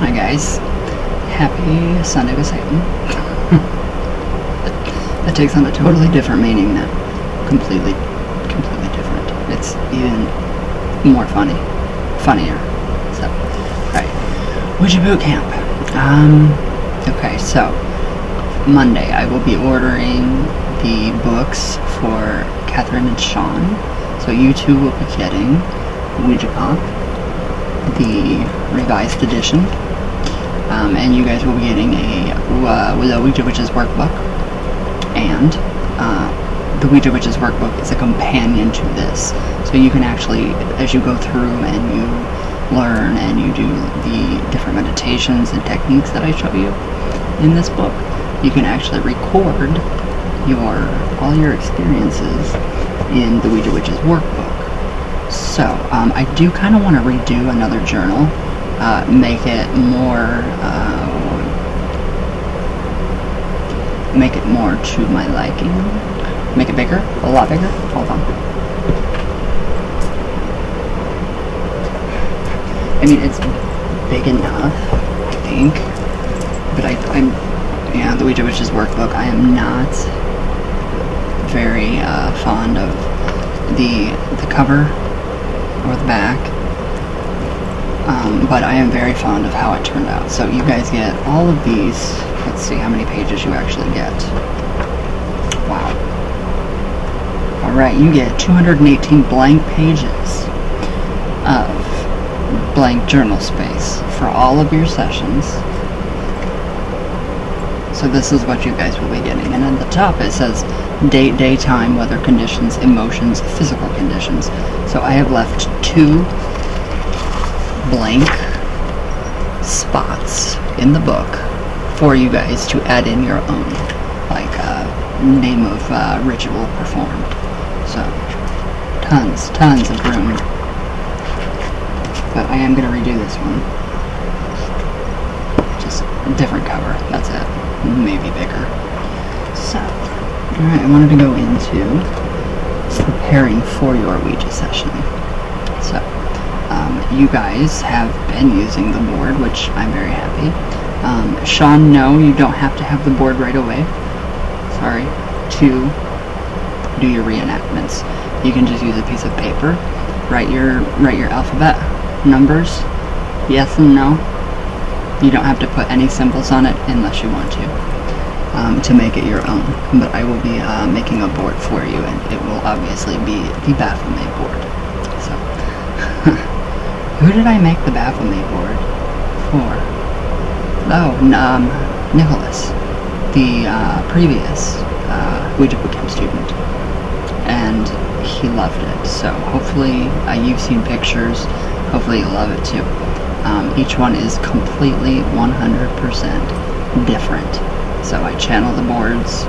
Hi guys, happy Sunday with Satan. That takes on a totally different meaning now. Completely different. It's even more funnier. So, right. Ouija boot camp. Okay, so Monday I will be ordering the books for Catherine and Sean. So you two will be getting Ouija Pop, the revised edition, and you guys will be getting a Ouija Witches workbook, and the Ouija Witches workbook is a companion to this. So you can actually, as you go through and you learn and you do the different meditations and techniques that I show you in this book, you can actually record all your experiences in the Ouija Witches workbook. So I do kind of want to redo another journal, make it more to my liking, make it bigger, a lot bigger. Hold on. I mean, it's big enough, I think, but the Ouija Witches workbook, I am not very fond of the cover or the back, but I am very fond of how it turned out. So you guys get all of these. Let's see how many pages you actually get. Wow. Alright, you get 218 blank pages of blank journal space for all of your sessions. So this is what you guys will be getting. And at the top it says date, day, time, weather conditions, emotions, physical conditions. So I have left 2 blank spots in the book for you guys to add in your own, like name of ritual performed. So tons of room. But I am going to redo this one. Just a different cover, that's it. Maybe bigger. So, alright, I wanted to go into preparing for your Ouija session. So, you guys have been using the board, which I'm very happy. Sean, no, you don't have to have the board right away. Sorry. To do your reenactments. You can just use a piece of paper, write your alphabet, numbers, yes and no. You don't have to put any symbols on it unless you want to make it your own. But I will be making a board for you, and it will obviously be the Baphomet board. So, who did I make the Baphomet board for? Oh, Nicholas, the previous Ouija boot camp student, and he loved it. So hopefully you've seen pictures. Hopefully you'll love it too. Each one is completely 100% different. So I channel the boards,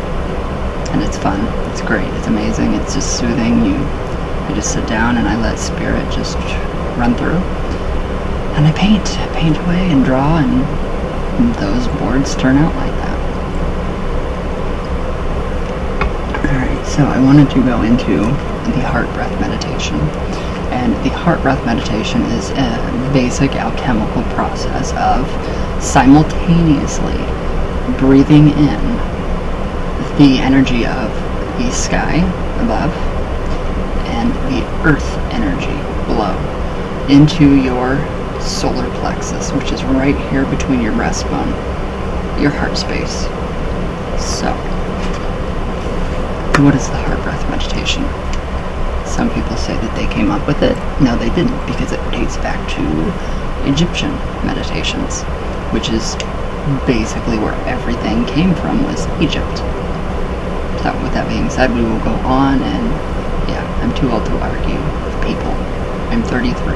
and it's fun. It's great. It's amazing. It's just soothing. I just sit down and I let spirit just run through, and I paint away and draw, and those boards turn out like that. Alright, so I wanted to go into the heart breath meditation. And the heart breath meditation is a basic alchemical process of simultaneously breathing in the energy of the sky above and the earth energy below into your solar plexus, which is right here between your breastbone, your heart space. So, what is the heart breath meditation? Some people say that they came up with it. No, they didn't, because it dates back to Egyptian meditations, which is basically where everything came from, was Egypt. So with that being said, we will go on, and yeah, I'm too old to argue with people. I'm 33.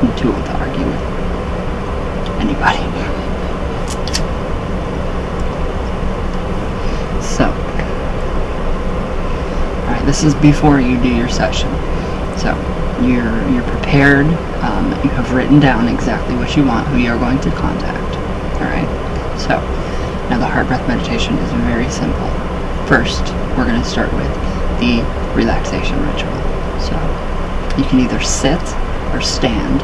I'm too old to argue with anybody. So, alright, this is before you do your session. So, you're prepared, you have written down exactly what you want, who you're going to contact. Alright? So, now the heart breath meditation is very simple. First, we're going to start with the relaxation ritual. So, you can either sit or stand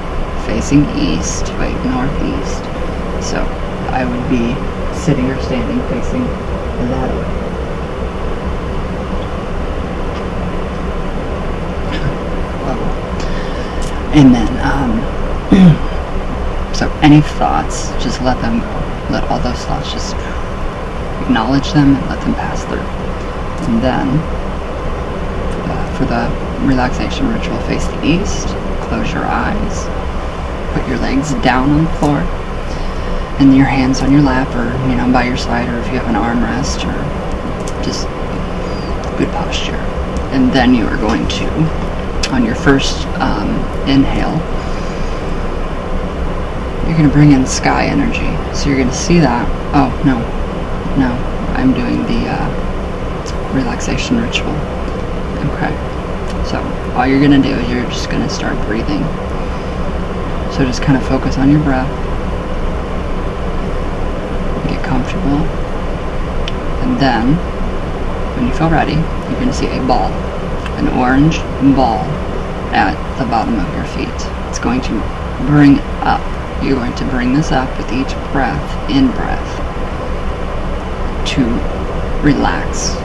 facing east, wait, northeast. So I would be sitting or standing facing that way. And then, so any thoughts, just let them go. Let all those thoughts, just acknowledge them and let them pass through. And then, for the relaxation ritual, face the east, close your eyes, put your legs down on the floor, and your hands on your lap, or, by your side, or if you have an armrest, or just good posture. And then you are going to, on your first inhale, you're going to bring in sky energy. So you're going to see that. Oh, no, I'm doing the relaxation ritual. Okay. So all you're going to do is you're just going to start breathing. So just kind of focus on your breath. Get comfortable. And then, when you feel ready, you're going to see a ball. An orange ball at the bottom of your feet. It's going to bring up. You're going to bring this up with each breath, in-breath, to relax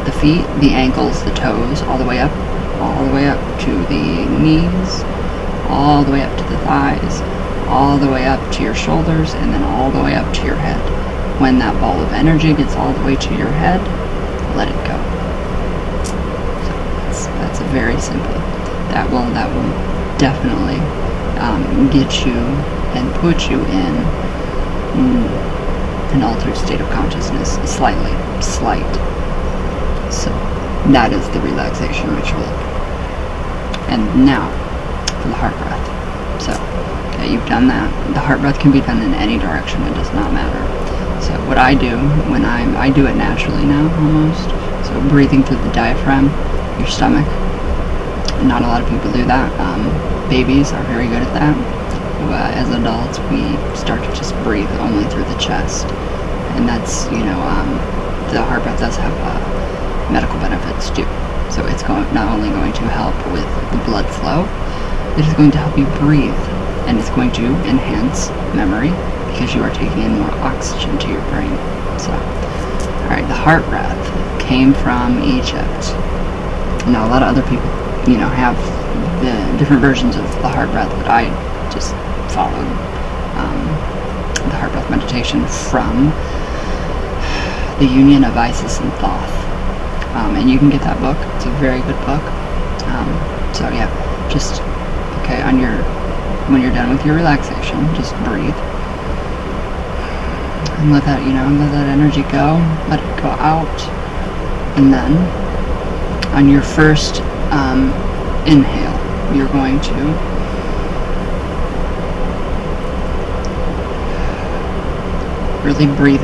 the feet, the ankles, the toes, all the way up to the knees, all the way up to the thighs, all the way up to your shoulders, and then all the way up to your head. When that ball of energy gets all the way to your head, let it go. So that's very simple. That will definitely get you and put you in an altered state of consciousness, slight. So that is the relaxation ritual. And now for the heart breath. So you've done that. The heart breath can be done in any direction. It does not matter. So what I do when I do it naturally now, almost. So breathing through the diaphragm, your stomach. Not a lot of people do that. Babies are very good at that. As adults, we start to just breathe only through the chest. And that's, the heart breath does have medical benefits too. So it's not only going to help with the blood flow, it is going to help you breathe. And it's going to enhance memory because you are taking in more oxygen to your brain. So, alright, the heart breath came from Egypt. Now, a lot of other people have the different versions of the heart breath, but I just followed the heart breath meditation from the Union of Isis and Thoth. And you can get that book. It's a very good book. So yeah, just, okay, when you're done with your relaxation, just breathe. And let that energy go. Let it go out. And then, on your first inhale, you're going to really breathe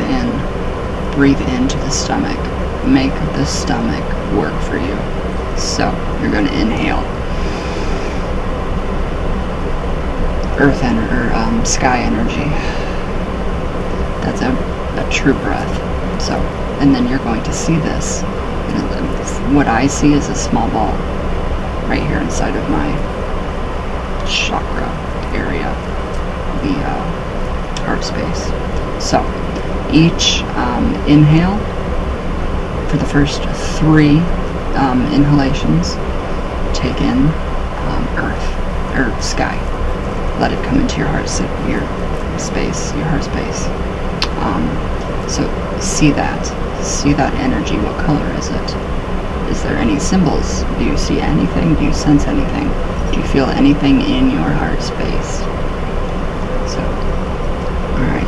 into the stomach. Make the stomach work for you. So you're going to inhale earth sky energy. That's a true breath. So, and then you're going to see this. What I see is a small ball right here inside of my chakra area, the heart space. So each inhale, for the first 3 inhalations, take in earth or sky. Let it come into your heart space. So see that energy. What color is it? Is there any symbols? Do you see anything? Do you sense anything? Do you feel anything in your heart space? So, alright.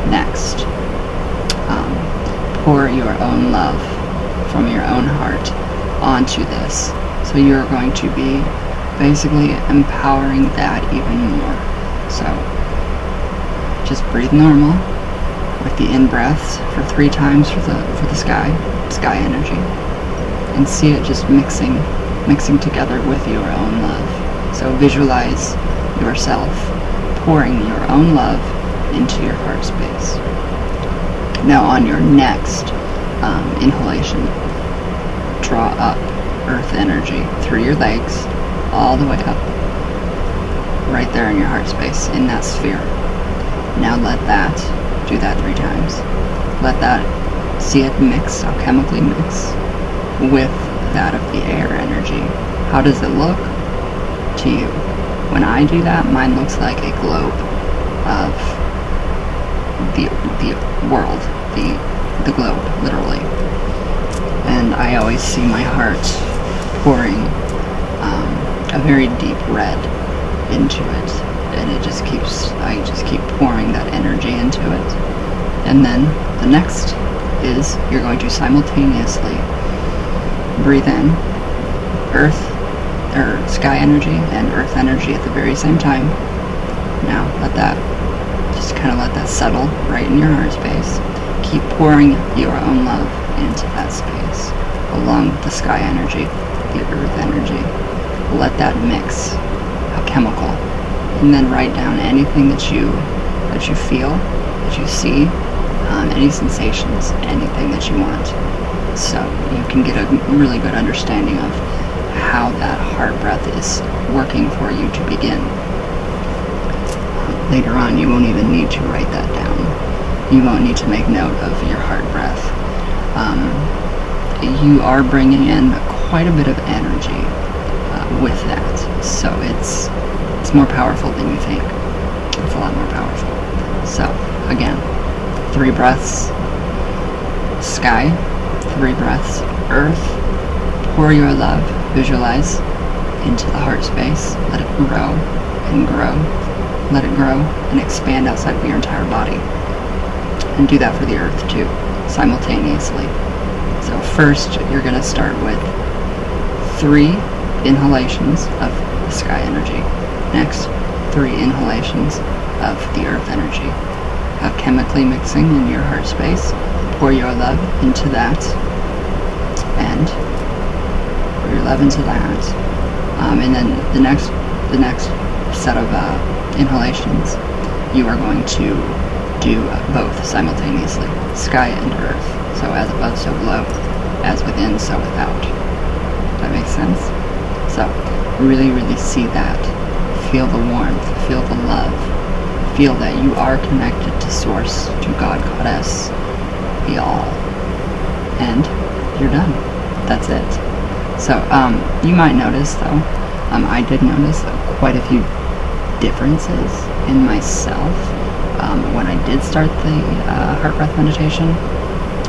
Next, pour your own love from your own heart onto this. So you're going to be basically empowering that even more. So just breathe normal with the in-breaths for 3 times for the sky energy, and see it just mixing together with your own love. So visualize yourself pouring your own love into your heart space. Now on your next inhalation, draw up earth energy through your legs all the way up right there in your heart space, in that sphere. Now do that 3 times. Let that, see it mix, alchemically mix with that of the air energy. How does it look to you? When I do that, mine looks like a globe of the world, the globe, literally. And I always see my heart pouring a very deep red into it, and I just keep pouring that energy into it. And then the next is you're going to simultaneously breathe in earth or sky energy and earth energy at the very same time. Now let that settle right in your heart space. Keep pouring your own love into that space along with the sky energy, the earth energy. Let that mix, alchemical, and then write down anything that you feel, that you see, any sensations, anything that you want. So you can get a really good understanding of how that heart breath is working for you to begin. Later on, you won't even need to write that down. You won't need to make note of your heart breath. You are bringing in quite a bit of energy with that, so it's more powerful than you think. It's a lot more powerful. So again, 3 breaths sky, 3 breaths earth. Pour your love, visualize into the heart space. Let it grow and grow. Let it grow and expand outside of your entire body. And do that for the earth too, simultaneously. So first, you're going to start with 3 inhalations of the sky energy. Next, 3 inhalations of the earth energy. Chemically mixing in your heart space. Pour your love into that. And pour your love into that. And then the next set of inhalations, you are going to do both simultaneously, sky and earth. So as above, so below, as within, so without. That makes sense? So really, really see that. Feel the warmth, feel the love, feel that you are connected to Source, to God, Goddess, the All. And you're done. That's it. So you might notice though, I did notice quite a few differences in myself when I did start the heart breath meditation.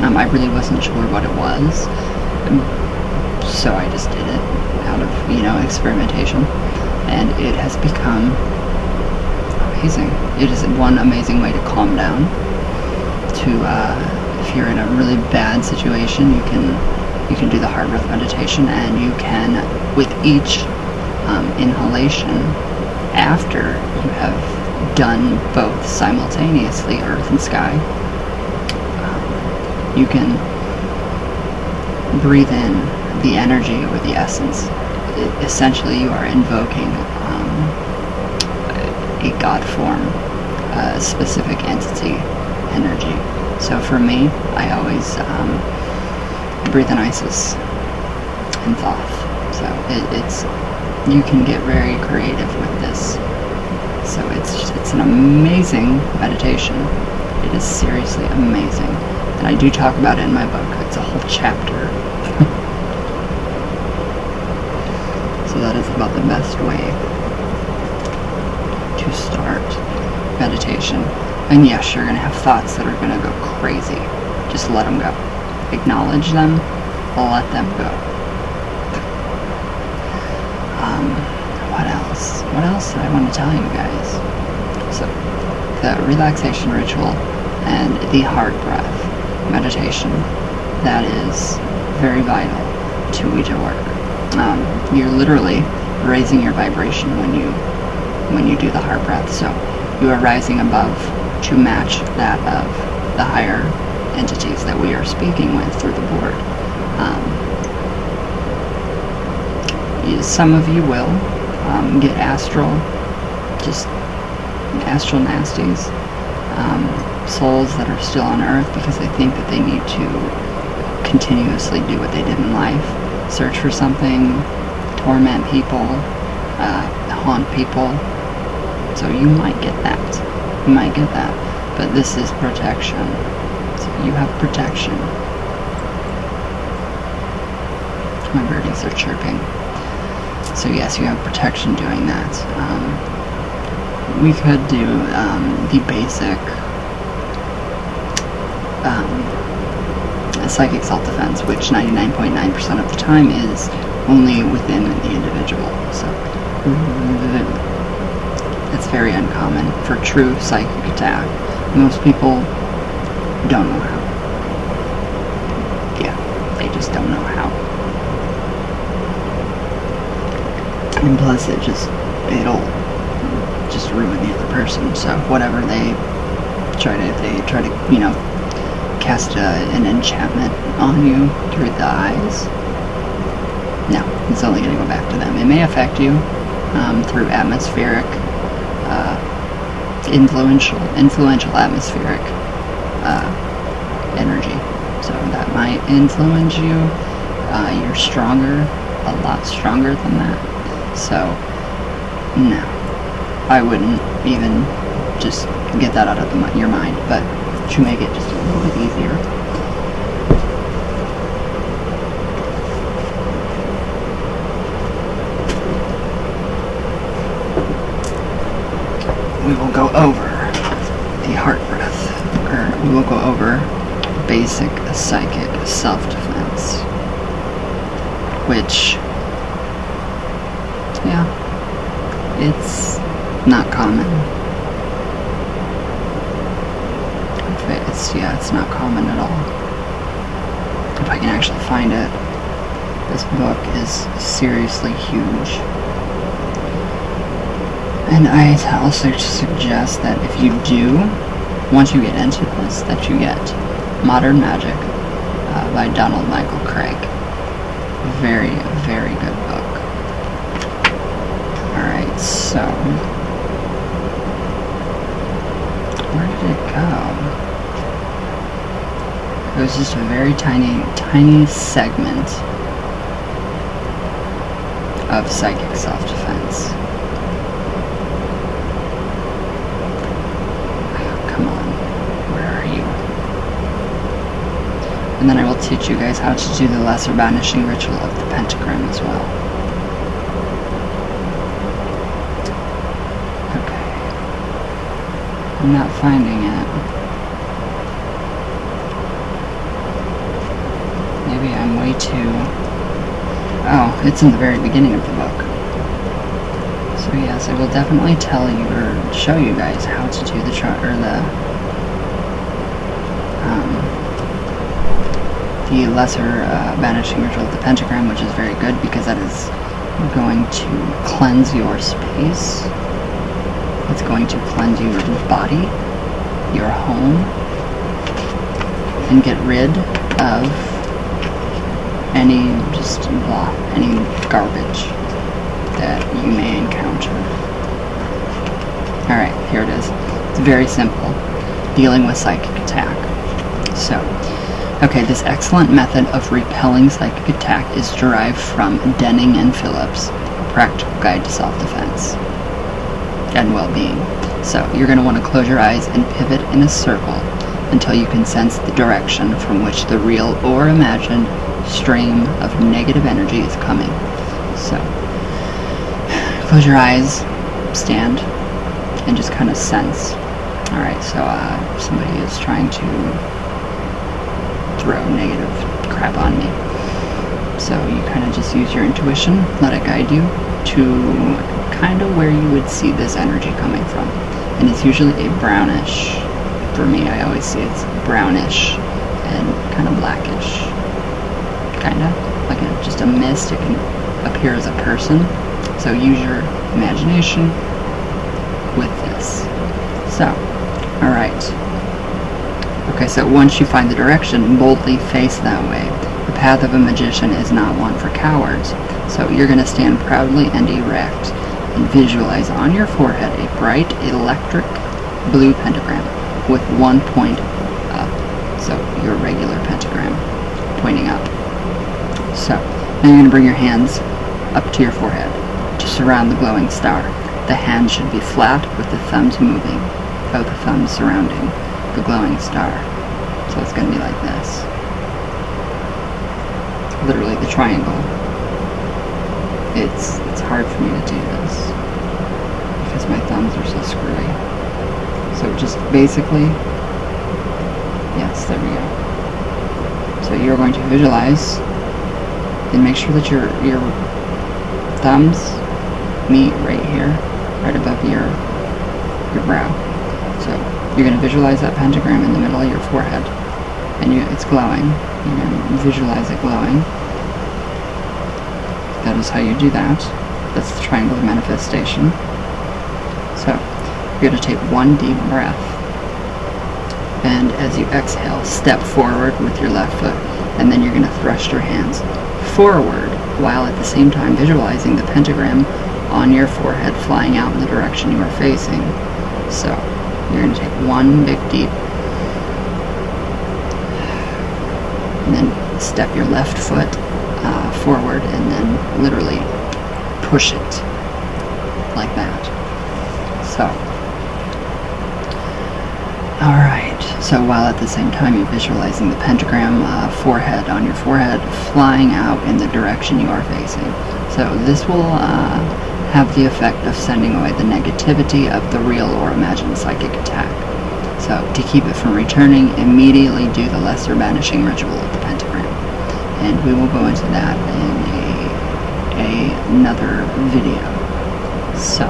I really wasn't sure what it was, so I just did it out of experimentation, and it has become amazing. It is one amazing way to calm down. If you're in a really bad situation, you can do the heart breath meditation, and you can, with each inhalation, after you have done both simultaneously, earth and sky, you can breathe in the energy or the essence. Essentially, you are invoking a God form, a specific entity energy. So for me, I always breathe in Isis and Thoth. So you can get very creative with this. So it's an amazing meditation. It is seriously amazing. And I do talk about it in my book. It's a whole chapter. So that is about the best way to start meditation. And yes, you're going to have thoughts that are going to go crazy. Just let them go. Acknowledge them. Let them go. What else did I want to tell you guys? So, the relaxation ritual and the heart breath meditation, that is very vital to Ouija work. You're literally raising your vibration when you do the heart breath. So you are rising above to match that of the higher entities that we are speaking with through the board. Some of you will get astral nasties, souls that are still on Earth because they think that they need to continuously do what they did in life, search for something, torment people, haunt people, so you might get that. You might get that. But this is protection. So you have protection. My birdies are chirping. So yes, you have protection doing that. We could do the basic psychic self-defense, which 99.9% of the time is only within the individual. So it's very uncommon for true psychic attack. Most people don't know how. Yeah, they just don't know how. And plus it'll just ruin the other person. So whatever if they try to, you know, cast an enchantment on you through the eyes, no, it's only going to go back to them. It may affect you through atmospheric, influential atmospheric energy. So that might influence you. You're stronger, a lot stronger than that. So, no, I wouldn't even just get that out of your mind, but to make it just a little bit easier. We will go over the heart breath, or we will go over basic psychic self-defense, which, yeah, it's not common. It's not common at all. If I can actually find it, this book is seriously huge. And I also suggest that if you do, once you get into this, that you get Modern Magic by Donald Michael Craig. Very, very good book. Alright, so where did it go? It was just a very tiny segment of psychic self-defense. Come on, where are you? And then I will teach you guys how to do the lesser banishing ritual of the pentagram as well. Okay. I'm not finding it. Maybe I'm way too... Oh, it's in the very beginning of the book. So yes, I will definitely tell you or show you guys how to do the lesser banishing ritual of the pentagram, which is very good because that is going to cleanse your space. It's going to cleanse your body, your home, and get rid of any garbage that you may encounter. Alright, here it is. It's very simple. Dealing with psychic attack. So, okay, this excellent method of repelling psychic attack is derived from Denning and Phillips, A Practical Guide to Self-Defense and Well-Being. So, you're going to want to close your eyes and pivot in a circle until you can sense the direction from which the real or imagined stream of negative energy is coming. So, close your eyes, stand, and just kind of sense. Alright, so somebody is trying to throw negative crap on me. So you kind of just use your intuition, let it guide you to kind of where you would see this energy coming from. And it's usually a brownish, for me I always see it's brownish and kind of blackish. Kind of like just a mist. It can appear as a person, so use your imagination with this. So, alright, okay, so once you find the direction, boldly face that way. The path of a magician is not one for cowards, so you're going to stand proudly and erect and visualize on your forehead a bright electric blue pentagram with one point up, so your regular pentagram pointing up. So, now you're going to bring your hands up to your forehead to surround the glowing star. The hand should be flat with the thumbs moving, both the thumbs surrounding the glowing star. So it's going to be like this. Literally the triangle. It's hard for me to do this because my thumbs are so screwy. So just basically, yes, there we go. So you're going to visualize and make sure that your thumbs meet right here, right above your brow. So you're going to visualize that pentagram in the middle of your forehead, and it's glowing. You're going to visualize it glowing. That is how you do that. That's the triangle of manifestation. So you're going to take one deep breath, and as you exhale, step forward with your left foot, and then you're going to thrust your hands forward while at the same time visualizing the pentagram on your forehead flying out in the direction you are facing. So you're going to take one big deep, and then step your left foot forward, and then literally push it like that. So, alright, so while at the same time you're visualizing the pentagram forehead on your forehead flying out in the direction you are facing. So this will have the effect of sending away the negativity of the real or imagined psychic attack. So to keep it from returning, immediately do the lesser banishing ritual of the pentagram. And we will go into that in another video. So,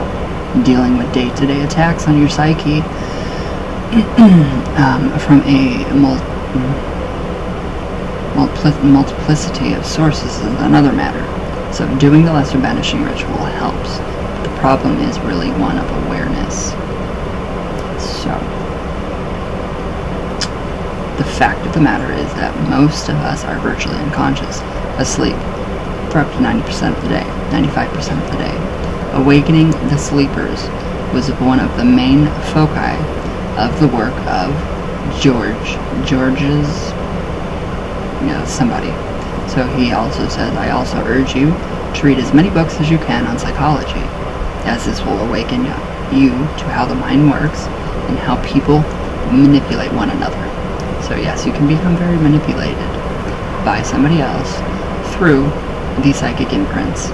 dealing with day-to-day attacks on your psyche from a multiplicity of sources is another matter. So doing the lesser banishing ritual helps. The problem is really one of awareness. So, the fact of the matter is that most of us are virtually unconscious, asleep, for up to 90% of the day, 95% of the day. Awakening the sleepers was one of the main foci of the work of George's, somebody. So he also says, I also urge you to read as many books as you can on psychology, as this will awaken you to how the mind works and how people manipulate one another. So yes, you can become very manipulated by somebody else through the psychic imprints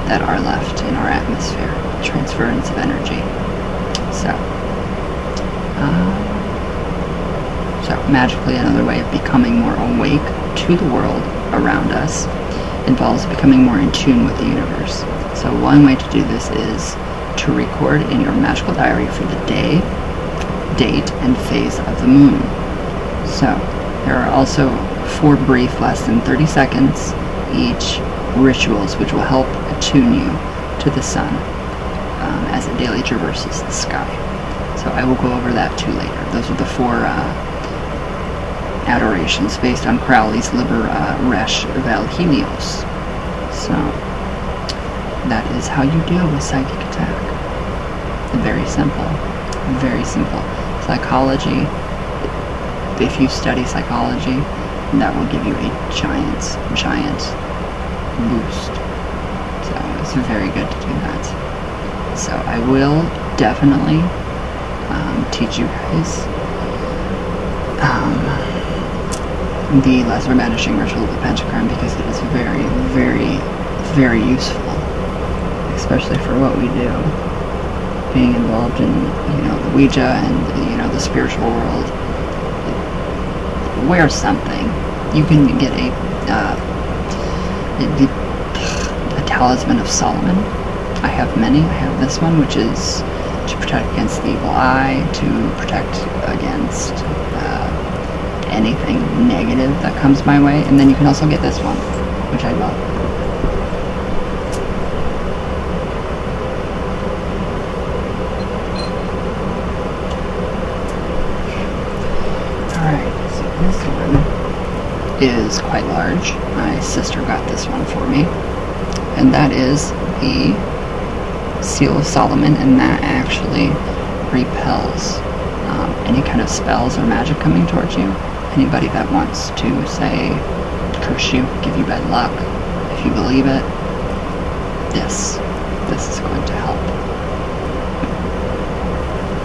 that are left in our atmosphere, transference of energy. So magically, another way of becoming more awake to the world around us involves becoming more in tune with the universe. So one way to do this is to record in your magical diary for the day, date, and phase of the moon. So there are also 4 brief, less than 30 seconds each, rituals which will help attune you to the sun as it daily traverses the sky. So I will go over that too later. Those are the 4 adorations based on Crowley's Liber Resh Vel Helios. So that is how you deal with psychic attack. Very simple. Very simple. Psychology, if you study psychology, that will give you a giant boost. So it's very good to do that. So I will definitely teach you guys the lesser banishing ritual of the pentagram, because it is very, very, very useful, especially for what we do, being involved in the Ouija and the spiritual world. Wear something. You can get a talisman of Solomon. I have many. I have this one, which is to protect against the evil eye, to protect against anything negative that comes my way. And then you can also get this one, which I love. Alright, so this one is quite large. My sister got this one for me. And that is the Seal of Solomon, and that actually repels any kind of spells or magic coming towards you. Anybody that wants to, say, curse you, give you bad luck, if you believe it, this is going to help.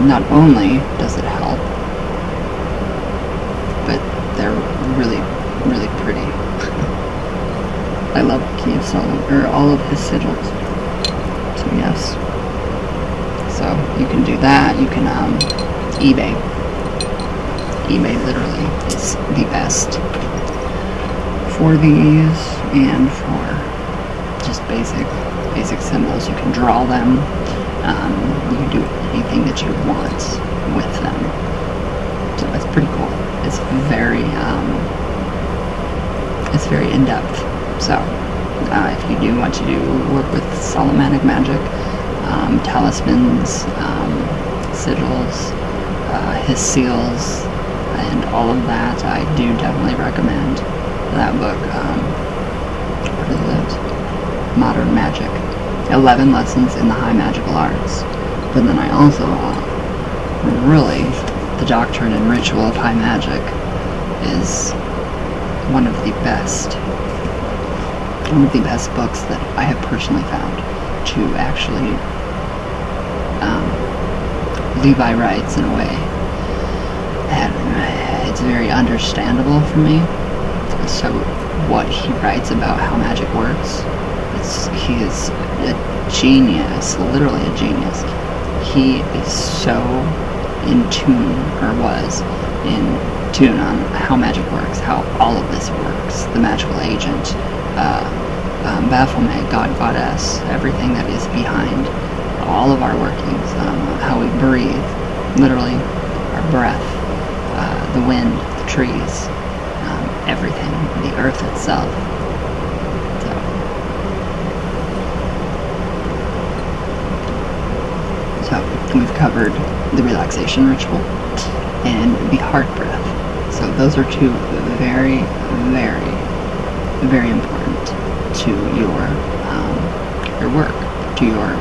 not only does it help, but they're really, really pretty. I love Key of Solomon, or all of his sigils. So yes. So you can do that. You can eBay. eBay literally is the best for these and for just basic symbols. You can draw them. You can do anything that you want with them. So it's pretty cool. It's very in-depth. So if you do want to work with Solomonic magic, talismans, sigils, his seals, and all of that, I do definitely recommend that book. What is it? Modern Magic. 11 Lessons in the High Magical Arts. But then I also really, The Doctrine and Ritual of High Magic is one of the best books that I have personally found to actually Levi writes in a way, and it's very understandable for me. So what he writes about how magic works, he is a genius, literally a genius. He is so in tune, or was in tune on how magic works, how all of this works, the magical agent, Baphomet, God, Goddess, everything that is behind all of our workings, how we breathe, literally our breath, the wind, the trees, everything, the earth itself. So we've covered the relaxation ritual and the heart breath. So those are two very, very, very important to your work, to your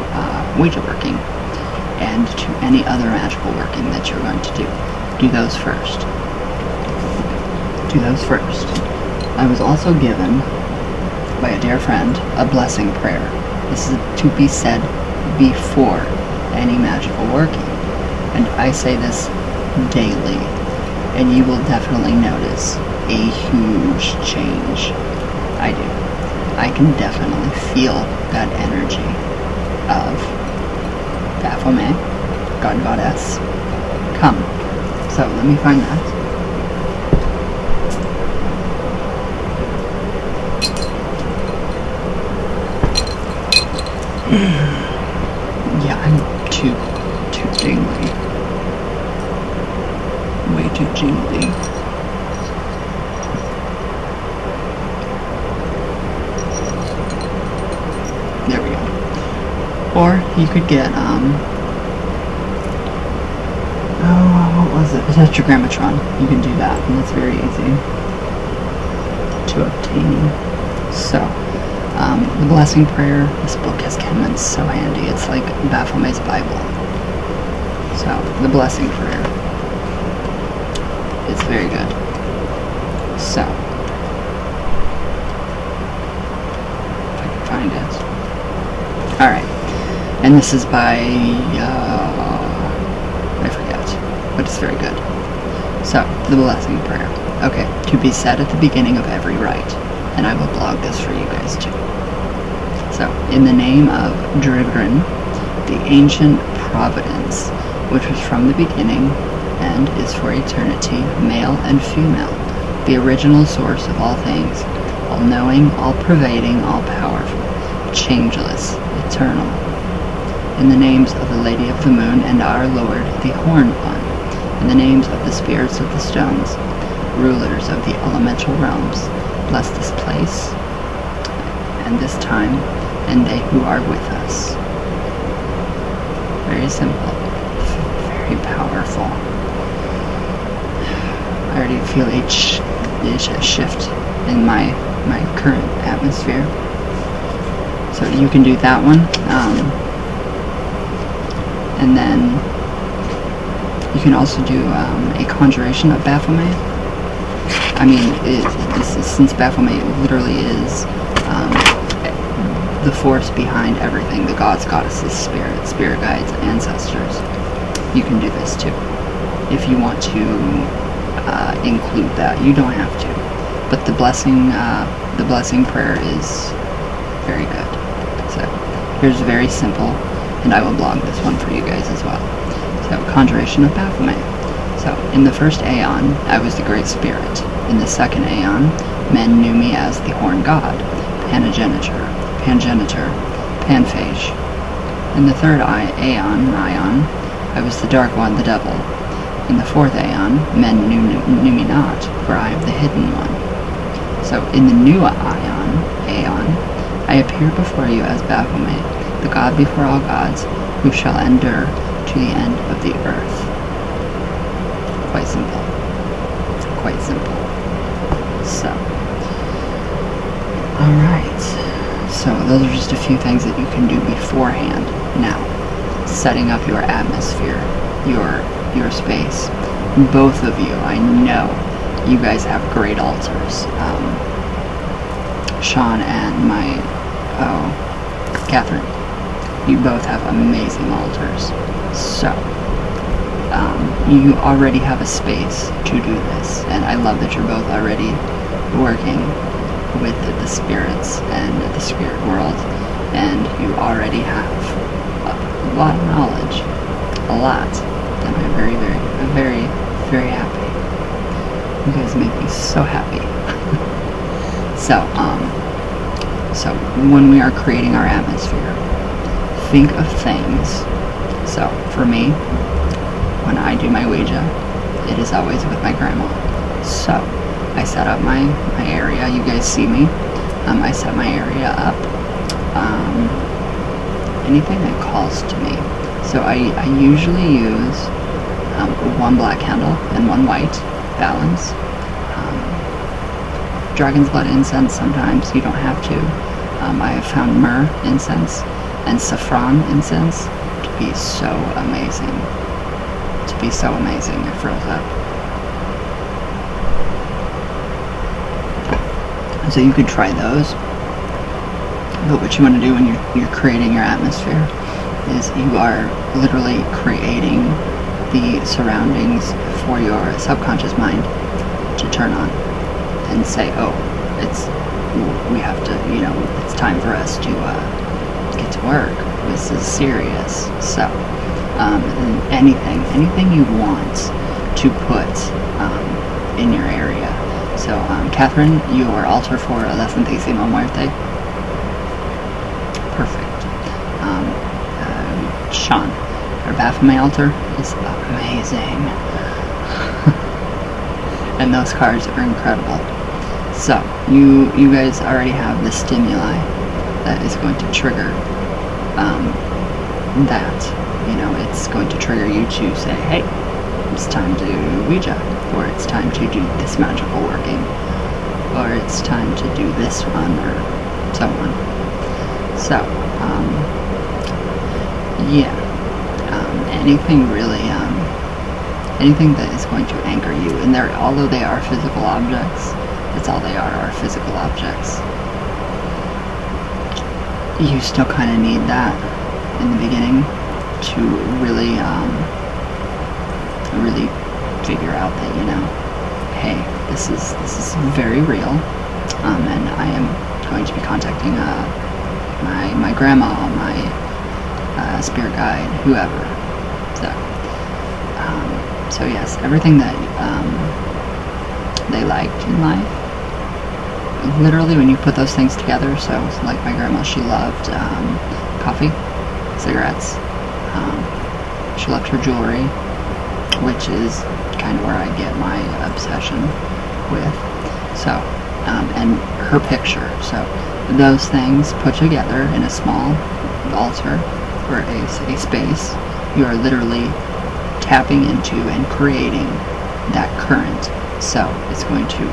Ouija working, and to any other magical working that you're going to do. Do those first. Do those first. I was also given by a dear friend a blessing prayer. This is to be said before any magical working, and I say this daily, and you will definitely notice a huge change. I do. I can definitely feel that energy of Baphomet, God, Goddess, come. So let me find that. Yeah, I'm too jingly. Way too jingly. There we go. Or you could get, what was it? A tetragrammatron. You can do that, and it's very easy to obtain. So, the blessing prayer, this book has come in so handy. It's like Baphomet's Bible. So, the blessing prayer is very good. So, if I can find it. Alright, and this is by, I forget, but it's very good. So, the blessing prayer. Okay, to be said at the beginning of every rite, and I will blog this for you guys too. So, in the name of Drigrin, the ancient providence, which was from the beginning and is for eternity, male and female, the original source of all things, all-knowing, all-pervading, all-powerful, changeless, eternal. In the names of the Lady of the Moon and our Lord, the Horned One, in the names of the spirits of the stones, rulers of the elemental realms, bless this place and this time and they who are with us. Very simple, very powerful. I already feel a shift in my current atmosphere. So you can do that one, and then you can also do a conjuration of Baphomet. I mean, since Baphomet literally is the force behind everything, the gods, goddesses, spirit guides, ancestors. you can do this too. If you want to include that, you don't have to. But the blessing prayer is very good. So here's very simple, and I will blog this one for you guys as well. So, Conjuration of Baphomet. So, in the first Aeon, I was the Great Spirit. In the second Aeon, men knew me as the Horn God, Panagenitor, Panphage. In the third Aeon, I was the Dark One, the Devil. In the fourth Aeon, men knew me not, for I am the Hidden One. So, in the new Aeon, I appear before you as Baphomet, the God before all gods, who shall endure to the end of the earth. Quite simple. Quite simple. So, alright. So, those are just a few things that you can do beforehand. Now, setting up your atmosphere, your space. Both of you, I know, you guys have great altars. Sean and Catherine, you both have amazing altars. So, you already have a space to do this, and I love that you're both already working with the spirits and the spirit world, and you already have a lot of knowledge, a lot, and I'm very, very, very happy. You guys make me so happy. So when we are creating our atmosphere, think of things. So for me, when I do my Ouija, it is always with my grandma. So I set up my area. You guys see me. I set my area up. Anything that calls to me. So I usually use one black candle and one white balance. Dragon's blood incense sometimes, you don't have to. I have found myrrh incense and saffron incense to be so amazing. It froze up. So you could try those. But what you want to do when you're creating your atmosphere is you are literally creating the surroundings for your subconscious mind to turn on and say, oh, we have to, it's time for us to get to work. This is serious. So, anything you want to put in your area. So, Catherine, your altar for La Santísima Muerte. Perfect. Sean, your Baphomet altar is amazing. And those cards are incredible. So, you guys already have the stimuli that is going to trigger that. It's going to trigger you to say, hey, it's time to Ouija, or it's time to do this magical working, or it's time to do this one, or so on. So, anything really, anything that is going to anchor you, and although they are physical objects, that's all they are physical objects. You still kind of need that in the beginning to really figure out that, hey, this is very real, and I am going to be contacting my grandma, my spirit guide, whoever. So yes, everything that they liked in life, literally when you put those things together. So like my grandma, she loved coffee, cigarettes, she loved her jewelry, which is kind of where I get my obsession with. So, and her picture. So those things put together in a small altar or a space, you are literally tapping into and creating that current. So it's going to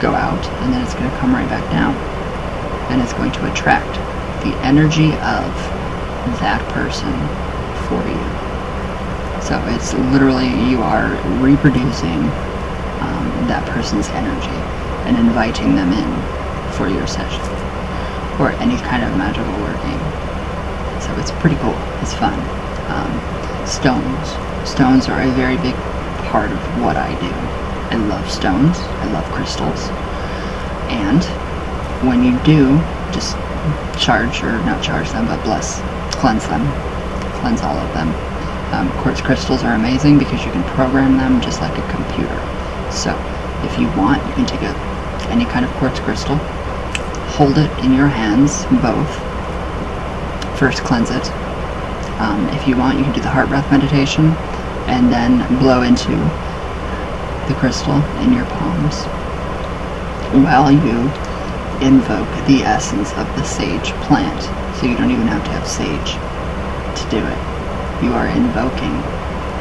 go out, and then it's going to come right back down, and it's going to attract the energy of that person for you. So it's literally, you are reproducing that person's energy and inviting them in for your session or any kind of magical working. So it's pretty cool. It's fun. Stones. Stones are a very big part of what I do. I love stones. I love crystals. And when you do, just charge, or not charge them, but cleanse them. Cleanse all of them. Quartz crystals are amazing because you can program them just like a computer. So if you want, you can take any kind of quartz crystal, hold it in your hands, both. First cleanse it. If you want, you can do the heart breath meditation and then blow into the crystal in your palms while you invoke the essence of the sage plant. So you don't even have to have sage to do it. You are invoking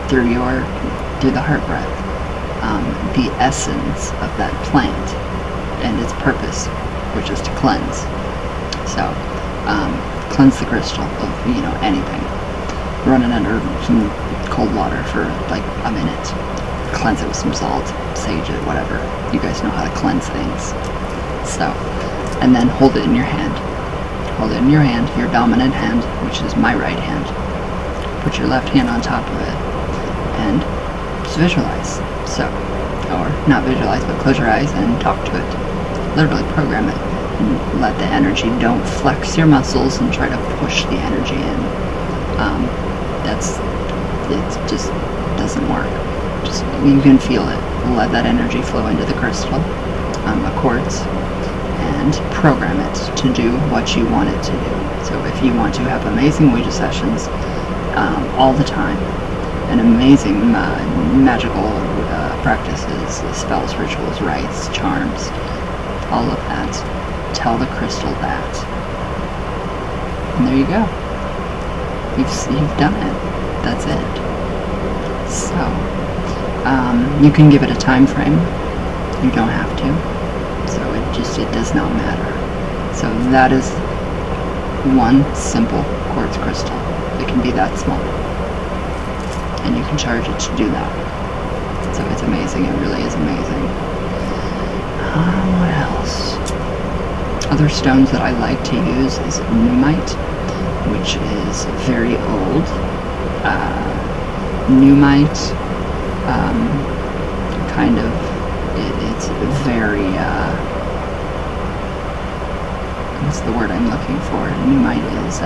through the heart breath the essence of that plant and its purpose, which is to cleanse. So cleanse the crystal of anything. Run it under some cold water for like a minute. Cleanse it with some salt, sage it, whatever. You guys know how to cleanse things. So, and then hold it in your hand. Hold it in your hand, your dominant hand, which is my right hand. Put your left hand on top of it and just visualize. So, or not visualize, but close your eyes and talk to it. Literally program it and let the energy, don't flex your muscles and try to push the energy in. It just doesn't work. Just, you can feel it. Let that energy flow into the crystal, a quartz, and program it to do what you want it to do. So if you want to have amazing Ouija sessions all the time, and amazing magical practices, spells, rituals, rites, charms, all of that, tell the crystal that. And there you go. You've done it. That's it. So, you can give it a time frame. You don't have to. So it does not matter. So that is one simple quartz crystal. It can be that small. And you can charge it to do that. So it's amazing. It really is amazing. What else? Other stones that I like to use is pneumite, which is very old. Pneumite, kind of, it's very, what's the word I'm looking for? Pneumite is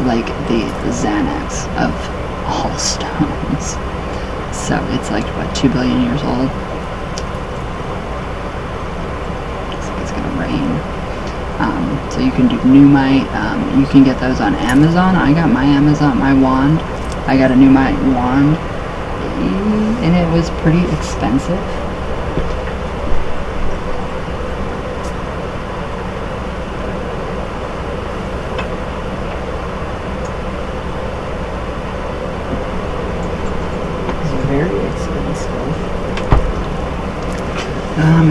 like the Xanax of all stones. So it's like, what, 2 billion years old? Looks like it's gonna rain. So you can do pneumite. You can get those on Amazon. I got my wand. I got a pneumite wand, and it was pretty expensive. It's very expensive.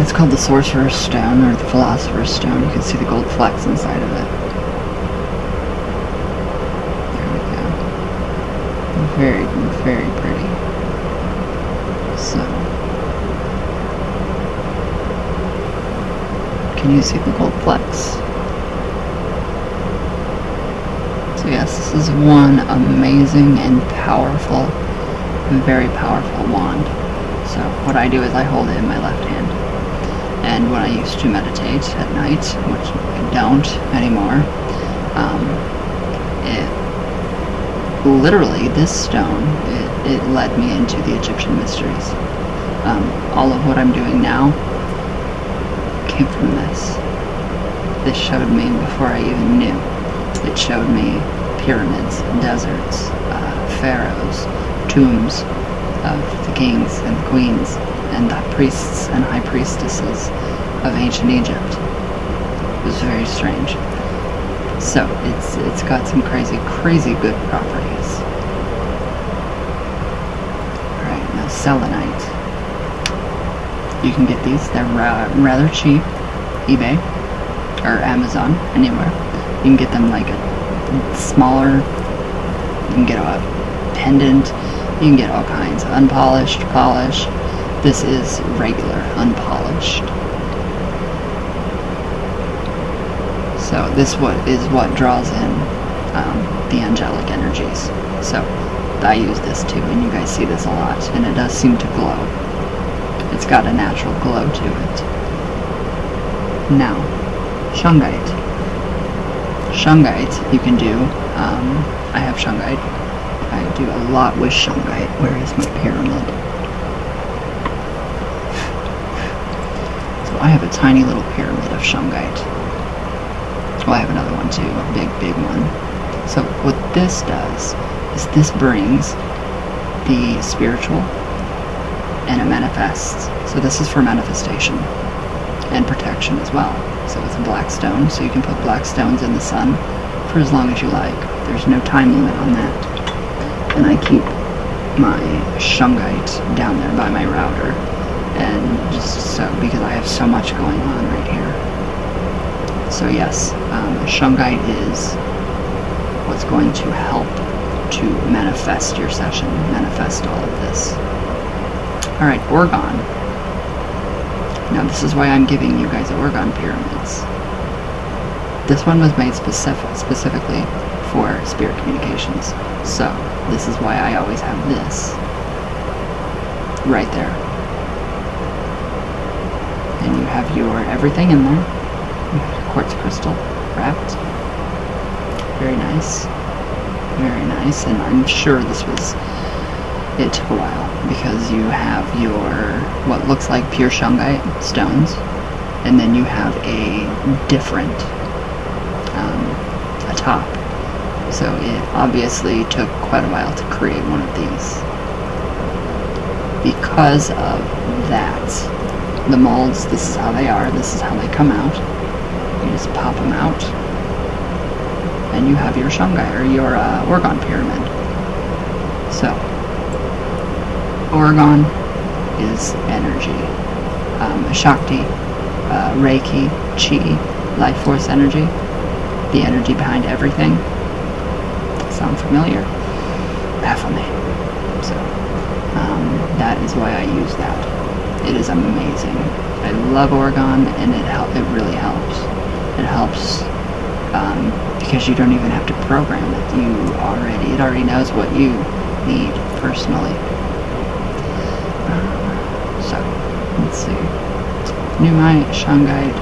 It's called the Sorcerer's Stone, or the Philosopher's Stone. You can see the gold flecks inside of it. There we go. Very, very pretty. So, can you see the gold flecks? So yes, this is one amazing and powerful, very powerful wand. So what I do is I hold it in my left hand. And when I used to meditate at night, which I don't anymore, literally, this stone, it led me into the Egyptian mysteries. All of what I'm doing now came from this. This showed me before I even knew. It showed me pyramids, deserts, pharaohs, tombs of the kings and the queens, and the priests and high priestesses of ancient Egypt. It was very strange. So it's got some crazy good properties. Alright, now selenite. You can get these. They're rather cheap. eBay or Amazon, anywhere. You can get them like a smaller. You can get a pendant. You can get all kinds. Unpolished, polished. This is regular, unpolished. So this is what draws in the angelic energies. So I use this too, and you guys see this a lot, and it does seem to glow. It's got a natural glow to it. Now, shungite. Shungite you can do, I have shungite. I do a lot with shungite. Where is my pyramid? So I have a tiny little pyramid of shungite. Well, I have another one too, a big one. So what this does is this brings the spiritual and it manifests. So this is for manifestation and protection as well. So it's a black stone, so you can put black stones in the sun for as long as you like. There's no time limit on that. And I keep my shungite down there by my router, and just so, because I have so much going on right here. So yes, shungite is what's going to help to manifest your session, manifest all of this. Alright, orgone. Now this is why I'm giving you guys orgone pyramids. This one was made specifically for spirit communications. So this is why I always have this right there. And you have your everything in there. You have your quartz crystal wrapped. Very nice. Very nice. And I'm sure it took a while, because you have your what looks like pure shungite stones, and then you have a different a top. So it obviously took quite a while to create one of these. Because of that, the molds, this is how they are, this is how they come out. You just pop them out, and you have your shungite, or your orgone pyramid. So, orgone is energy. Shakti, Reiki, Chi, life force energy, the energy behind everything. Sound familiar? Definitely. So, that is why I use that. It is amazing. I love orgone, and it really helps. It helps because you don't even have to program it. It already knows what you need personally. So, let's see. Pneumite, shungite,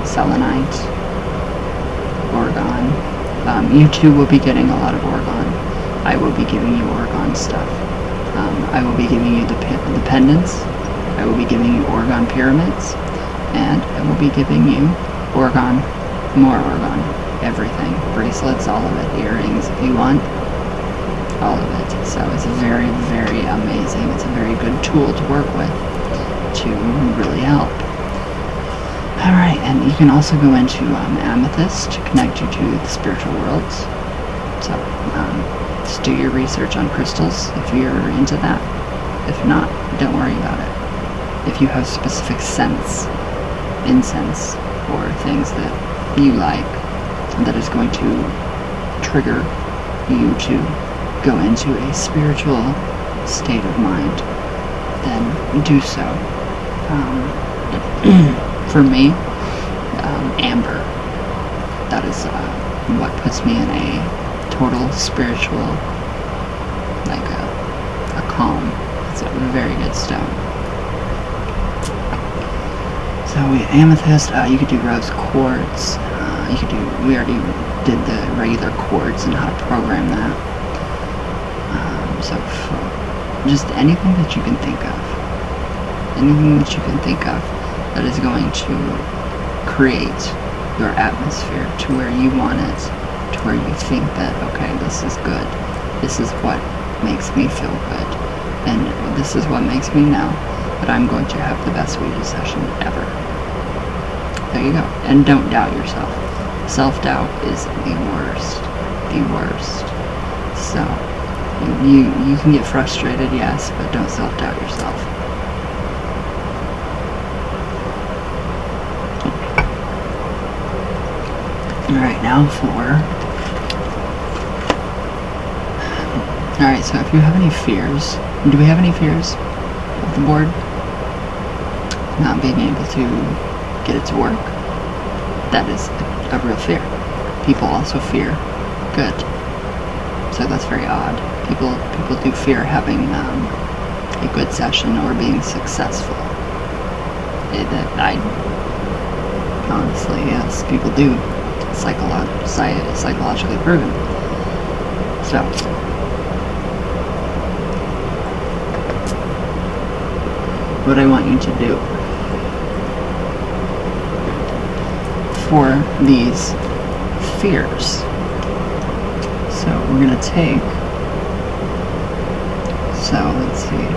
selenite, orgone. You too will be getting a lot of orgone. I will be giving you orgone stuff. I will be giving you the pendants. I will be giving you orgone pyramids. And I will be giving you orgone, more orgone, everything. Bracelets, all of it. Earrings if you want. All of it. So it's very, very amazing. It's a very good tool to work with to really help. Alright, and you can also go into amethyst to connect you to the spiritual worlds. So just do your research on crystals if you're into that. If not, don't worry about it. If you have specific scents, incense, or things that you like that is going to trigger you to go into a spiritual state of mind, then do so. For me, amber, that is what puts me in a total spiritual, like a calm. It's a very good stone. So amethyst, you could do rose quartz, we already did the regular quartz and how to program that. So just anything that you can think of. Anything that you can think of that is going to create your atmosphere to where you want it, to where you think that, okay, this is good. This is what makes me feel good. And this is what makes me know that I'm going to have the best Ouija session ever. There you go. And don't doubt yourself. Self-doubt is the worst. The worst. So, you can get frustrated, yes, but don't self-doubt yourself. Alright, now Alright, so if you have any fears, do we have any fears of the board? Not being able to get it to work? That is a real fear. People also fear good. So that's very odd. People do fear having a good session or being successful. Honestly, yes, people do. Psychologically proven. So, what I want you to do for these fears. So we're going to take, let's see,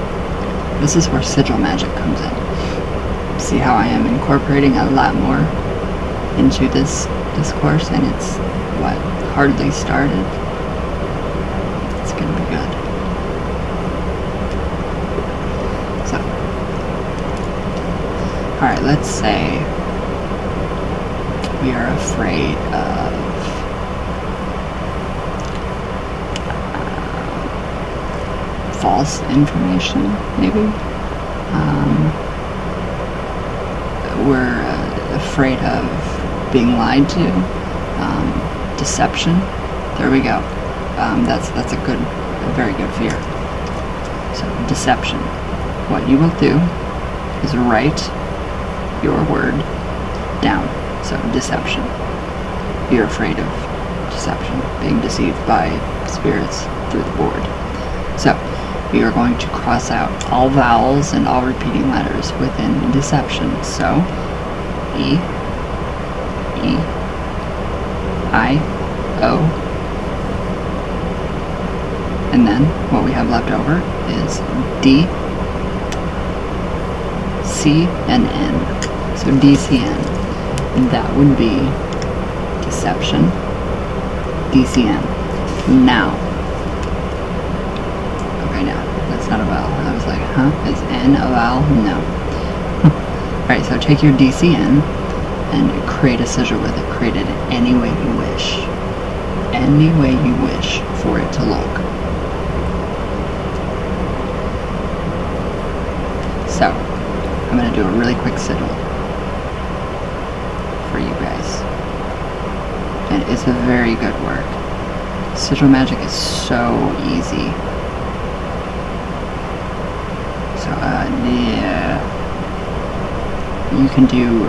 this is where sigil magic comes in. See how I am incorporating a lot more into this discourse, and it's, hardly started. It's going to be good. So, alright, let's say we are afraid of false information, maybe. We're afraid of being lied to, deception. There we go. That's a very good fear. So, deception. What you will do is write your word down. So, deception. You're afraid of deception, being deceived by spirits through the board. So, we are going to cross out all vowels and all repeating letters within deception. So, E, I, O, and then what we have left over is D, C, and N. So DCN. And that would be deception, DCN. Now. Okay, now. That's not a vowel. I was like, huh? Is N a vowel? No. Alright, so take your DCN and create a sigil with it. Create it any way you wish. Any way you wish for it to look. So, I'm going to do a really quick sigil for you guys. And it's a very good work. Sigil magic is so easy. So, yeah. You can do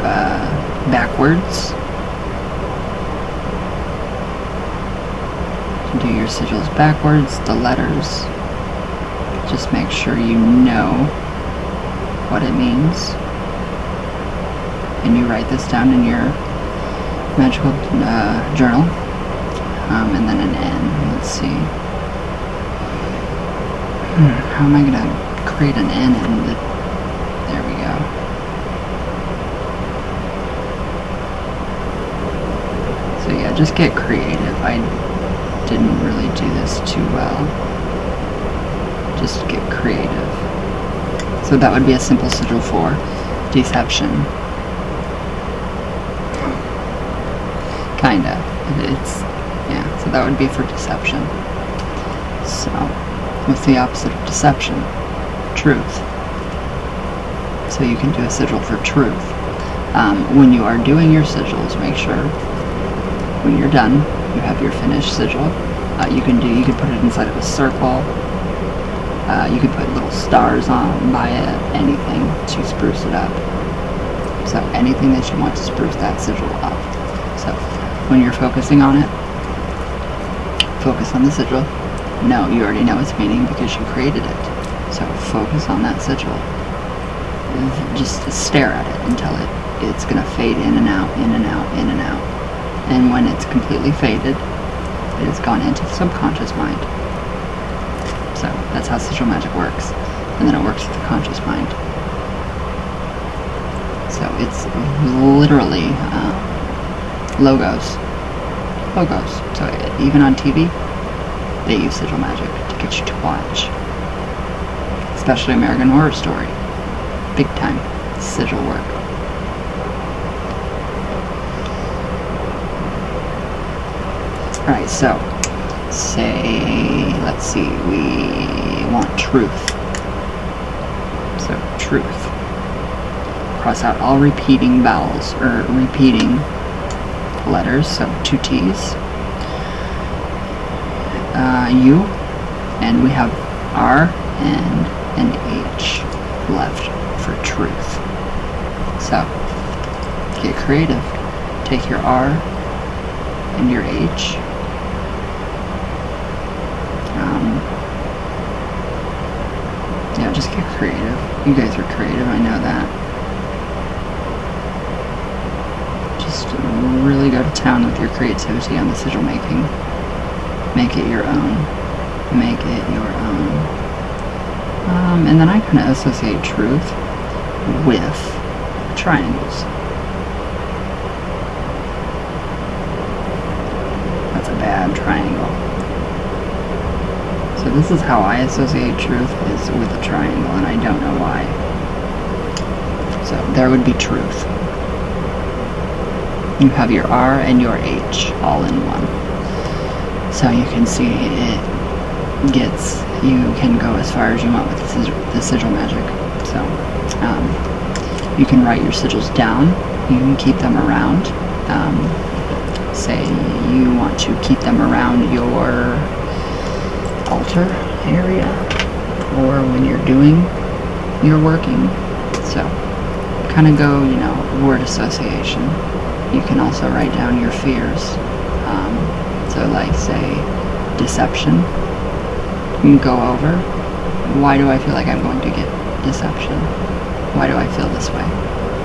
backwards. You can do your sigils backwards, the letters. Just make sure you know what it means. And you write this down in your magical journal. And then an N. Let's see. How am I going to create an N in the... There we go. So yeah, just get creative. I didn't really do this too well. Just get creative. So that would be a simple sigil for deception. Kinda. Yeah, so that would be for deception. So, what's the opposite of deception? Truth. So you can do a sigil for truth. When you are doing your sigils, make sure when you're done, you have your finished sigil. You can put it inside of a circle. You can put little stars on by it, anything to spruce it up. So anything that you want to spruce that sigil up. So when you're focusing on it, focus on the sigil. No, you already know its meaning because you created it. So focus on that sigil. Just stare at it until it's going to fade in and out, in and out, in and out. And when it's completely faded, it has gone into the subconscious mind. So that's how sigil magic works. And then it works with the conscious mind. So it's literally logos. So even on TV, they use sigil magic to get you to watch. Especially American Horror Story. Big time sigil work. Alright, so let's see, we want truth. So truth. Cross out all repeating vowels, or repeating letters, so 2 T's. U, And we have R, N, and H left for truth. So, get creative. Take your R and your H. Yeah, just get creative. You guys are creative, I know that. Just really go to town with your creativity on the sigil making. Make it your own. Make it your own. And then I kind of associate truth with triangles. That's a bad triangle. So this is how I associate truth, is with a triangle, and I don't know why. So there would be truth. You have your R and your H all in one. So you can see you can go as far as you want with the sigil magic. So you can write your sigils down. You can keep them around. Say you want to keep them around your altar area, or when you're doing your working. So kind of go, word association. You can also write down your fears. So like, say, deception. You can go over, why do I feel like I'm going to get deception? Why do I feel this way?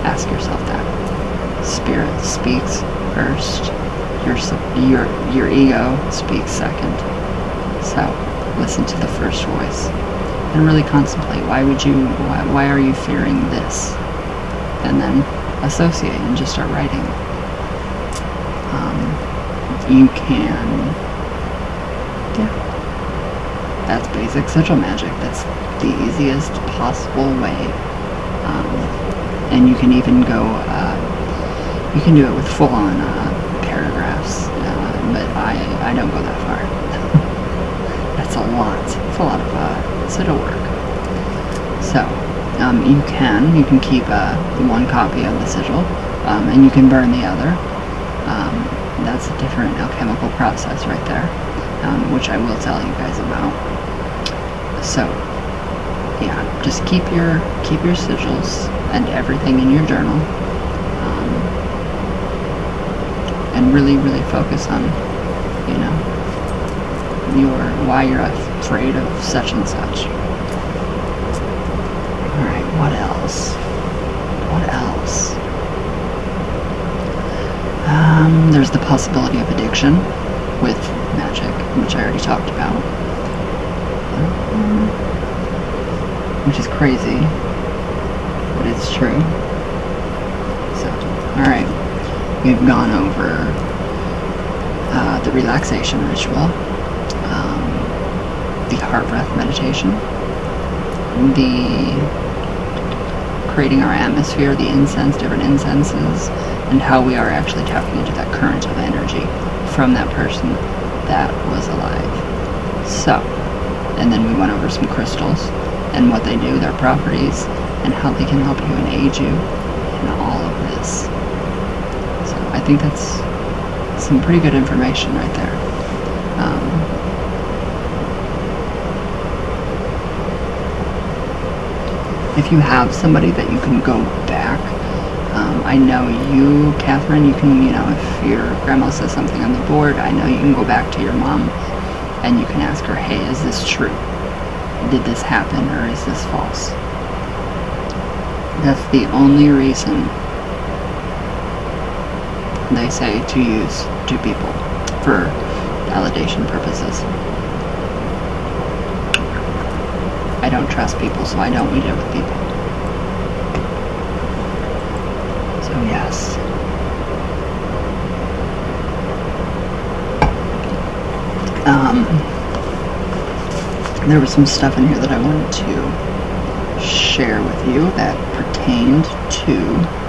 Ask yourself that. Spirit speaks first. Your ego speaks second. So listen to the first voice and really contemplate. Why are you fearing this? And then associate and just start writing. You can, that's basic sigil magic. That's the easiest possible way. And you can even go, you can do it with full-on paragraphs, but I don't go that far. That's a lot. It's a lot of sigil work. So you can keep one copy of the sigil, and you can burn the other. That's a different alchemical process right there, which I will tell you guys about. So yeah, just keep your sigils and everything in your journal, and really focus on why you're afraid of such and such. Alright, what else? There's the possibility of addiction with magic, which I already talked about. Which is crazy, but it's true. So, alright, we've gone over the relaxation ritual, the heart breath meditation, the creating our atmosphere, the incense, different incenses, and how we are actually tapping into that current of energy from that person that was alive. So, and then we went over some crystals and what they do, their properties, and how they can help you and aid you in all of this. So I think that's some pretty good information right there. If you have somebody that you can go back, I know you, Catherine, you can, if your grandma says something on the board, I know you can go back to your mom and you can ask her, hey, is this true? Did this happen, or is this false? That's the only reason they say to use two people for validation purposes. I don't trust people, so I don't meet up with people. So yes. There was some stuff in here that I wanted to share with you that pertained to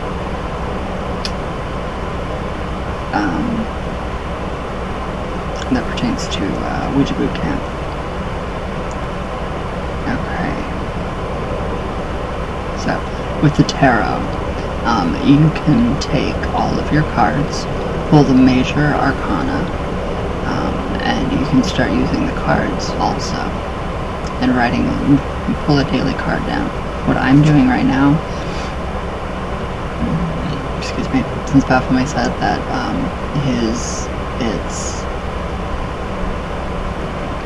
Ouija Boot Camp. Okay. So, with the tarot, you can take all of your cards, pull the major arcana, and you can start using the cards also. and writing, pull a daily card down. What I'm doing right now, excuse me, since Baphomet said that it's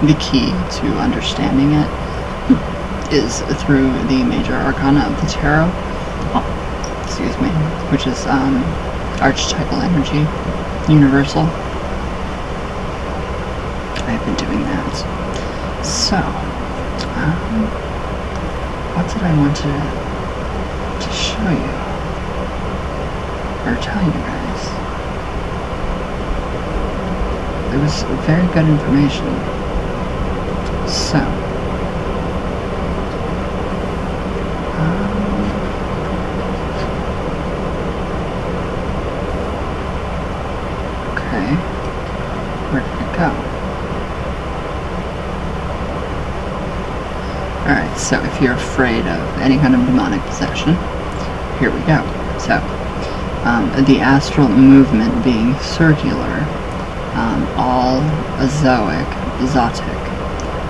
the key to understanding it is through the major arcana of the tarot, excuse me, which is archetypal energy, universal. I've been doing that. So, what did I want to show you or tell you guys? It was very good information. So, okay, where did it go? Alright, so if you're afraid of any kind of demonic possession, here we go. So, the astral movement being circular, all exotic,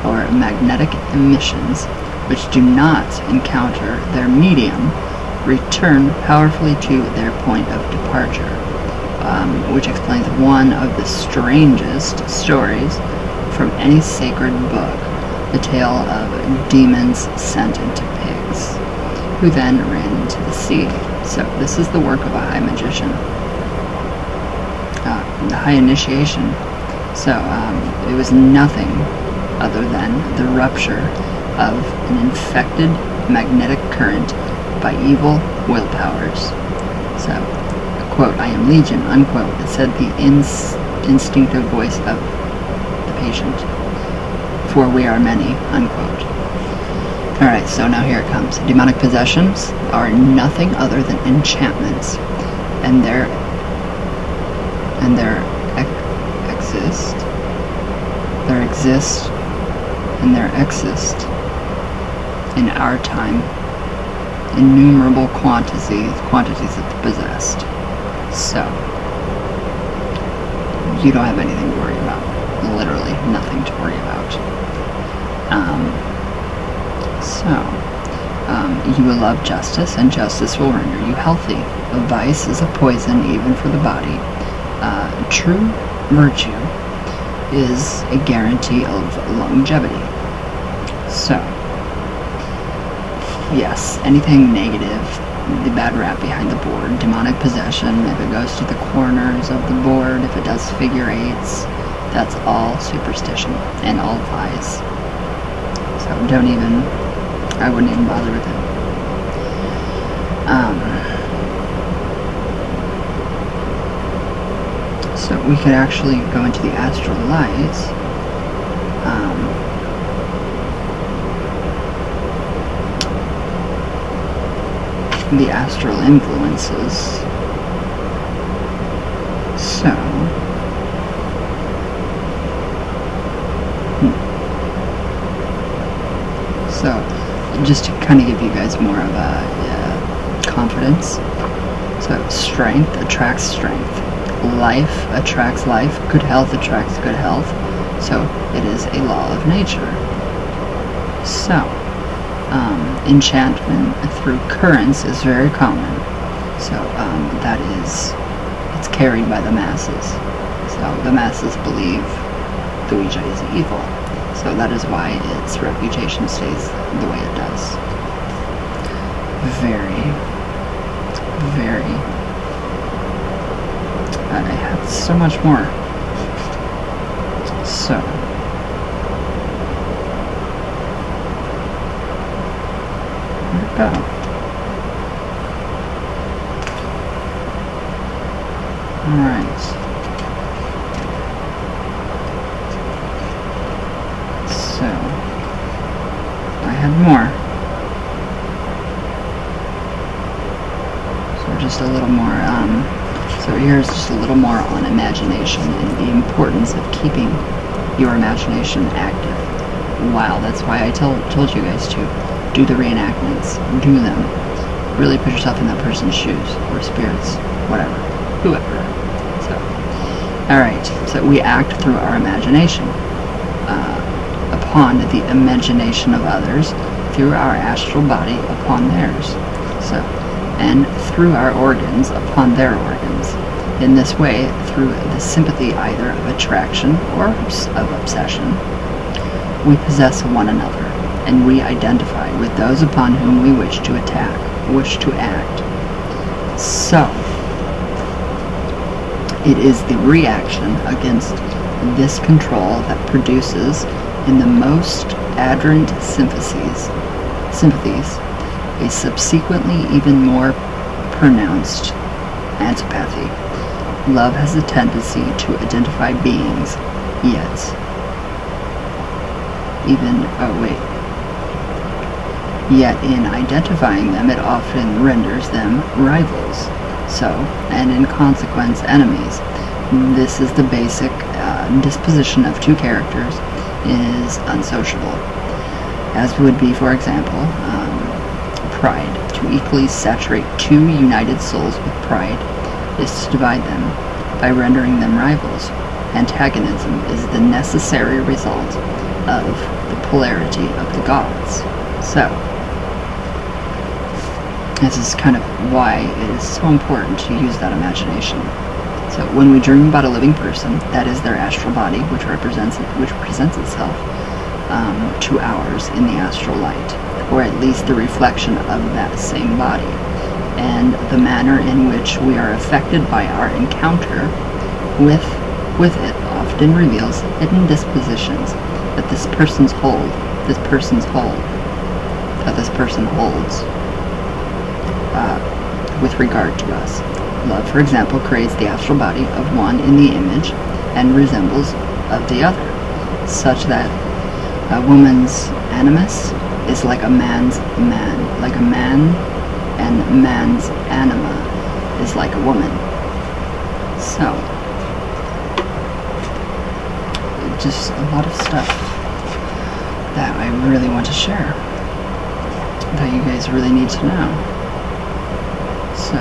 or magnetic emissions which do not encounter their medium return powerfully to their point of departure, which explains one of the strangest stories from any sacred book, the tale of demons sent into pigs, who then ran into the sea. So this is the work of a high magician, the high initiation. So it was nothing other than the rupture of an infected magnetic current by evil will powers. So, quote, "I am legion," unquote, it said the instinctive voice of the patient. "For we are many," unquote. Alright, so now here it comes. Demonic possessions are nothing other than enchantments, and there exist in our time innumerable quantities of the possessed. So you don't have anything to worry about. Literally nothing to worry about. You will love justice, and justice will render you healthy. Vice is a poison even for the body. True virtue is a guarantee of longevity. So, yes, anything negative, the bad rap behind the board, demonic possession, if it goes to the corners of the board, if it does figure eights, that's all superstition and all lies. So I wouldn't even bother with it. So we could actually go into the astral light. The astral influences. So, just to kind of give you guys more of a confidence. So, strength attracts strength. Life attracts life. Good health attracts good health. So, it is a law of nature. So, enchantment through currents is very common. So, it's carried by the masses. So, the masses believe the Ouija is evil. So that is why its reputation stays the way it does. I have so much more. So, where'd it go? Alright. So, I had more. So just a little more, so here's just a little more on imagination and the importance of keeping your imagination active. Wow, that's why I told you guys to do the reenactments. Do them. Really put yourself in that person's shoes, or spirits, whatever, whoever. So, alright, so we act through our imagination. upon the imagination of others, through our astral body upon theirs, and through our organs upon their organs. In this way, through the sympathy either of attraction or of obsession, we possess one another, and we identify with those upon whom we wish to act. So, it is the reaction against this control that produces, in the most adherent sympathies, a subsequently even more pronounced antipathy. Love has a tendency to identify beings, yet in identifying them, it often renders them rivals, and in consequence enemies. This is the basic disposition of two characters, is unsociable, as would be, for example, pride. To equally saturate two united souls with pride is to divide them by rendering them rivals. Antagonism is the necessary result of the polarity of the gods. So, this is kind of why it is so important to use that imagination. So when we dream about a living person, that is their astral body, which presents itself to ours in the astral light, or at least the reflection of that same body. And the manner in which we are affected by our encounter with it often reveals hidden dispositions that this person holds, with regard to us. Love, for example, creates the astral body of one in the image and resembles of the other, such that a woman's animus is like a man's man, and man's anima is like a woman. So, just a lot of stuff that I really want to share, that you guys really need to know. So,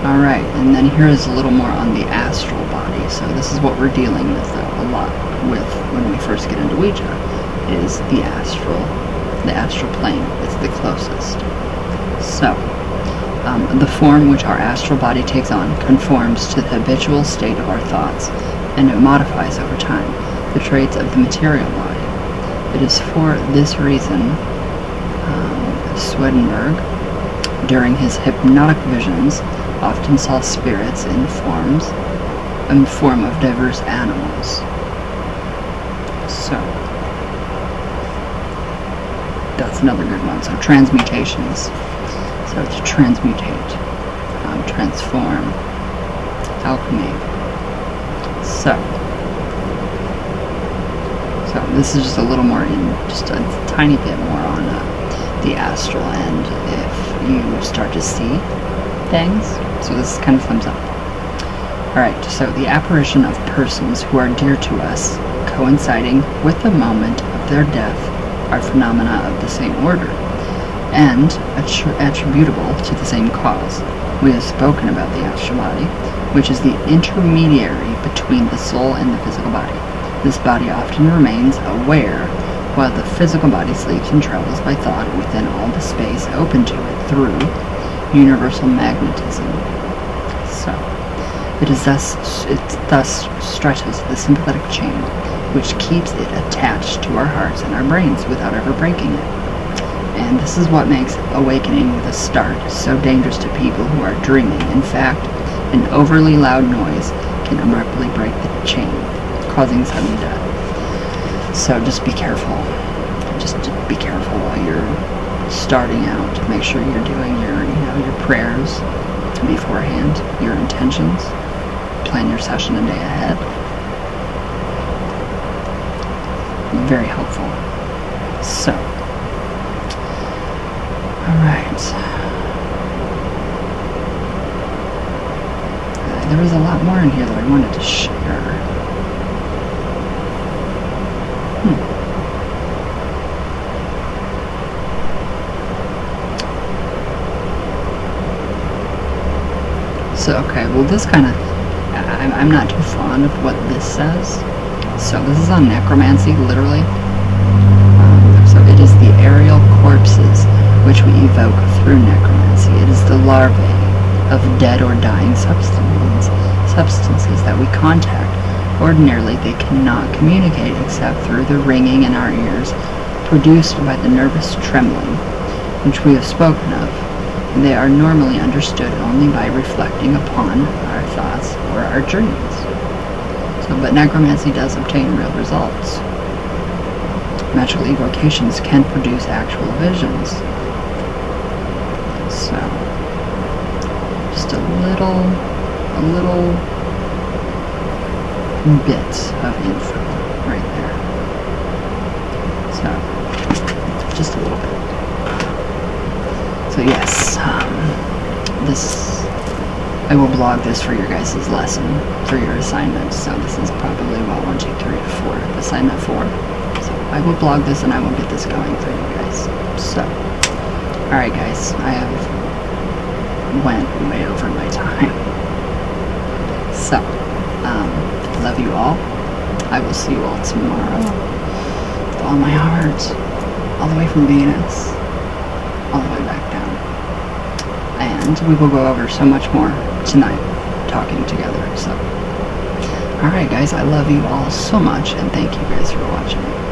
alright, and then here is a little more on the astral body. So this is what we're dealing with a lot with when we first get into Ouija, is the astral plane. It's the closest. So, the form which our astral body takes on conforms to the habitual state of our thoughts, and it modifies over time the traits of the material body. It is for this reason Swedenborg, during his hypnotic visions, often saw spirits in the form of diverse animals. So, that's another good one. So, transmutations. So, to transmutate, transform, alchemy. So, this is just a little more just a tiny bit more on the astral end if you start to see things. So this kind of thumbs up. Alright, so the apparition of persons who are dear to us, coinciding with the moment of their death, are phenomena of the same order, and attributable to the same cause. We have spoken about the astral body, which is the intermediary between the soul and the physical body. This body often remains aware, while the physical body sleeps and travels by thought within all the space open to it through universal magnetism. So, it thus stretches the sympathetic chain, which keeps it attached to our hearts and our brains without ever breaking it. And this is what makes awakening with a start so dangerous to people who are dreaming. In fact, an overly loud noise can abruptly break the chain, causing sudden death. So just be careful. Just be careful while you're starting out. Make sure you're doing your prayers beforehand, your intentions. Plan your session a day ahead. Very helpful. So, alright. There was a lot more in here that I wanted to share. So, okay, well this kind of, I'm not too fond of what this says, So this is on necromancy, literally. So it is the aerial corpses which we evoke through necromancy. It is the larvae of dead or dying substances that we contact. Ordinarily, they cannot communicate except through the ringing in our ears produced by the nervous trembling, which we have spoken of. They are normally understood only by reflecting upon our thoughts or our dreams. But necromancy does obtain real results. Magical evocations can produce actual visions. So, just a little bit of info right there. So, just a little bit. So yes, I will blog this for your guys' lesson, for your assignment. So this is probably, 1, 2, 3, 4, assignment 4. So I will blog this and I will get this going for you guys. So, alright guys, I have went way over my time. So, love you all. I will see you all tomorrow. With all my heart, all the way from Venus, all the way back down. And we will go over so much more tonight, talking together. So, alright guys, I love you all so much, and thank you guys for watching.